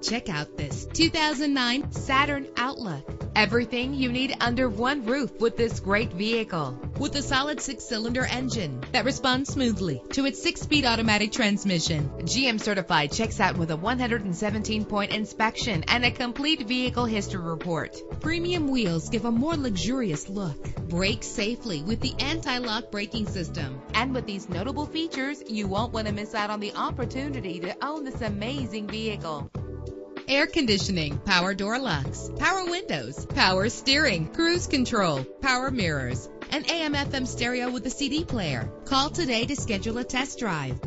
Check out this 2009 Saturn Outlook. Everything you need under one roof with this great vehicle. With a solid 6-cylinder engine that responds smoothly to its 6-speed automatic transmission. GM Certified checks out with a 117-point inspection and a complete vehicle history report. Premium wheels give a more luxurious look. Brake safely with the anti-lock braking system. And with these notable features, you won't want to miss out on the opportunity to own this amazing vehicle. Air conditioning, power door locks, power windows, power steering, cruise control, power mirrors, and AM/FM stereo with a CD player. Call today to schedule a test drive.